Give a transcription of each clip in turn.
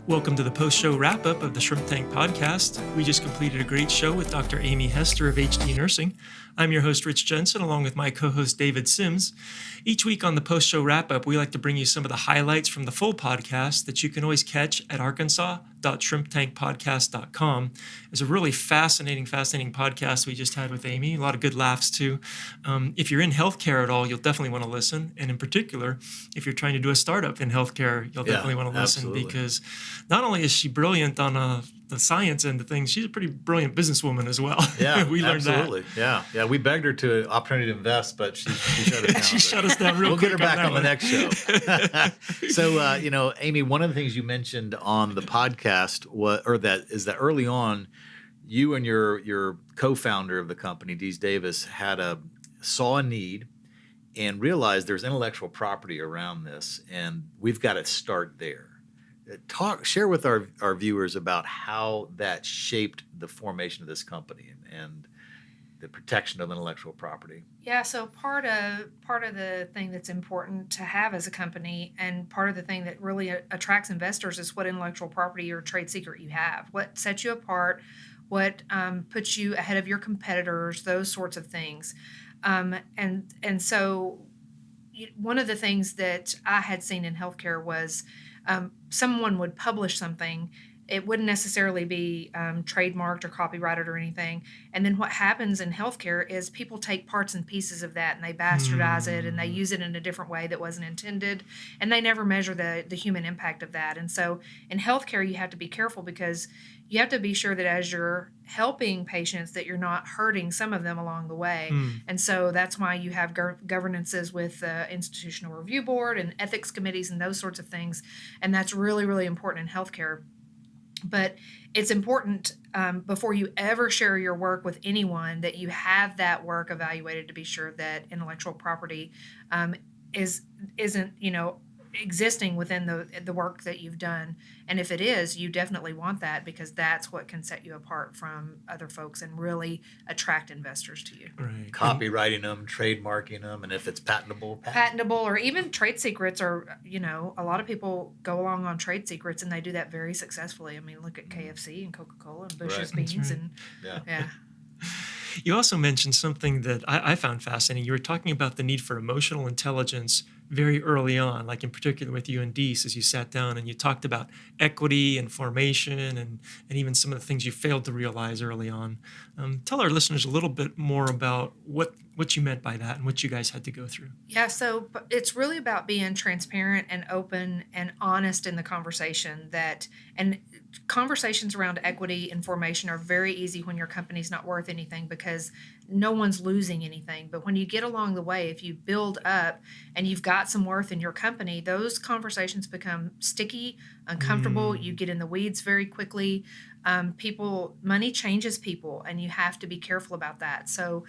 Welcome to the post-show wrap-up of the Shrimp Tank podcast. We just completed a great show with Dr. Amy Hester of HD Nursing. I'm your host, Rich Jensen, along with my co-host, David Sims. Each week on the post-show wrap-up, we like to bring you some of the highlights from the full podcast that you can always catch at arkansas.shrimptankpodcast.com. It's a really fascinating podcast we just had with Amy. A lot of good laughs, too. If you're in healthcare at all, you'll definitely want to listen. And in particular, if you're trying to do a startup in healthcare, you'll definitely want to listen because not only is she brilliant on the science end of things, she's a pretty brilliant businesswoman as well. Yeah, we learned absolutely. that. Yeah. We begged her to opportunity to invest, but she shut us down. She shut us down real we'll quick. We'll get her back on the next show. So, Amy, one of the things you mentioned on the podcast is that early on, you and your co-founder of the company, Dees Davis, saw a need and realized there's intellectual property around this, and we've got to start there. Share with our viewers about how that shaped the formation of this company and the protection of intellectual property. Yeah, so part of the thing that's important to have as a company, and part of the thing that really attracts investors, is what intellectual property or trade secret you have, what sets you apart, what puts you ahead of your competitors, those sorts of things. And so one of the things that I had seen in healthcare was someone would publish something. It wouldn't necessarily be trademarked or copyrighted or anything. And then what happens in healthcare is people take parts and pieces of that and they bastardize it and they use it in a different way that wasn't intended. And they never measure the human impact of that. And so in healthcare, you have to be careful because you have to be sure that as you're helping patients that you're not hurting some of them along the way. And so that's why you have governances with the Institutional Review Board and ethics committees and those sorts of things. And that's really, really important in healthcare. But it's important before you ever share your work with anyone that you have that work evaluated to be sure that intellectual property isn't existing within the work that you've done. And if it is, you definitely want that because that's what can set you apart from other folks and really attract investors to you. Right. Copywriting them, trademarking them, and if it's patentable, or even trade secrets are, a lot of people go along on trade secrets and they do that very successfully. I mean, look at KFC and Coca-Cola and Bush's Beans. Right. And yeah. You also mentioned something that I found fascinating. You were talking about the need for emotional intelligence very early on, like in particular with you and Dees, as you sat down and you talked about equity and formation and even some of the things you failed to realize early on. Tell our listeners a little bit more about what you meant by that and what you guys had to go through. Yeah, so it's really about being transparent and open and honest in the conversation. And conversations around equity and formation are very easy when your company's not worth anything because no one's losing anything. But when you get along the way, if you build up and you've got some worth in your company, those conversations become sticky, uncomfortable. You get in the weeds very quickly. Money changes people, and you have to be careful about that. So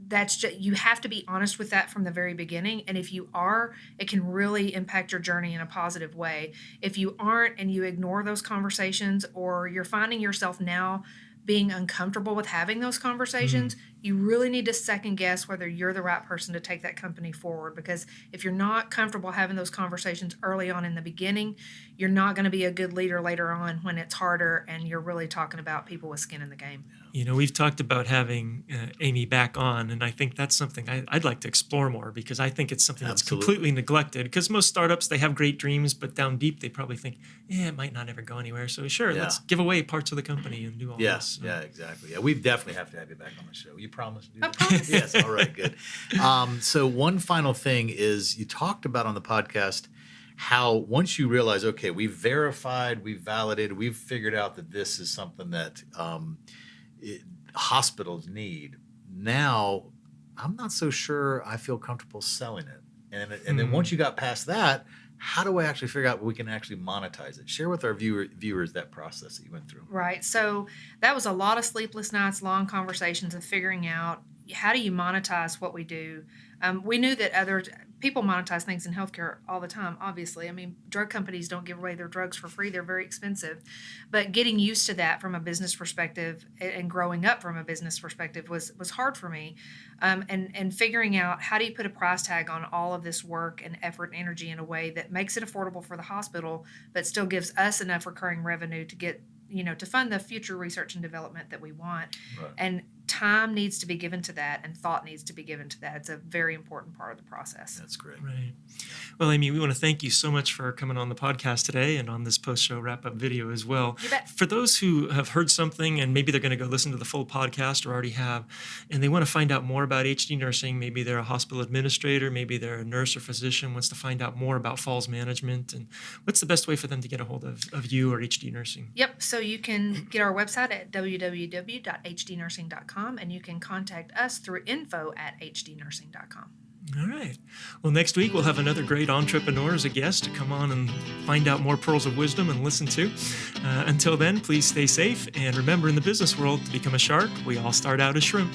that's just, you have to be honest with that from the very beginning. And if you are, it can really impact your journey in a positive way. If you aren't and you ignore those conversations, or you're finding yourself now being uncomfortable with having those conversations, you really need to second guess whether you're the right person to take that company forward. Because if you're not comfortable having those conversations early on in the beginning, you're not going to be a good leader later on when it's harder and you're really talking about people with skin in the game. We've talked about having Amy back on, and I think that's something I'd like to explore more because I think it's something that's completely neglected. Because most startups, they have great dreams, but down deep, they probably think, it might not ever go anywhere. So sure, let's give away parts of the company and do all this. Yeah, exactly. Yeah, we definitely have to have you back on the show. You promise to do that? I promise. Yes, all right, good. So one final thing is you talked about on the podcast how once you realize, okay, we've verified, we've validated, we've figured out that this is something that hospitals need. Now, I'm not so sure I feel comfortable selling it. And then once you got past that, how do I actually figure out we can actually monetize it? Share with our viewers that process that you went through. Right. So that was a lot of sleepless nights, long conversations of figuring out how do you monetize what we do. We knew that other people monetize things in healthcare all the time, obviously. I mean, drug companies don't give away their drugs for free, they're very expensive. But getting used to that from a business perspective and growing up from a business perspective was hard for me. And figuring out how do you put a price tag on all of this work and effort and energy in a way that makes it affordable for the hospital, but still gives us enough recurring revenue to get, to fund the future research and development that we want. Right. And time needs to be given to that and thought needs to be given to that. It's a very important part of the process. That's great. Right. Well, Amy, we want to thank you so much for coming on the podcast today and on this post-show wrap-up video as well. You bet. For those who have heard something and maybe they're going to go listen to the full podcast or already have, and they want to find out more about HD nursing, maybe they're a hospital administrator, maybe they're a nurse or physician, wants to find out more about falls management, and what's the best way for them to get a hold of you or HD nursing? Yep. So you can get our website at www.hdnursing.com and you can contact us through info@hdnursing.com. All right. Well, next week we'll have another great entrepreneur as a guest to come on and find out more pearls of wisdom and listen to. Until then, please stay safe and remember, in the business world, to become a shark, we all start out as shrimp.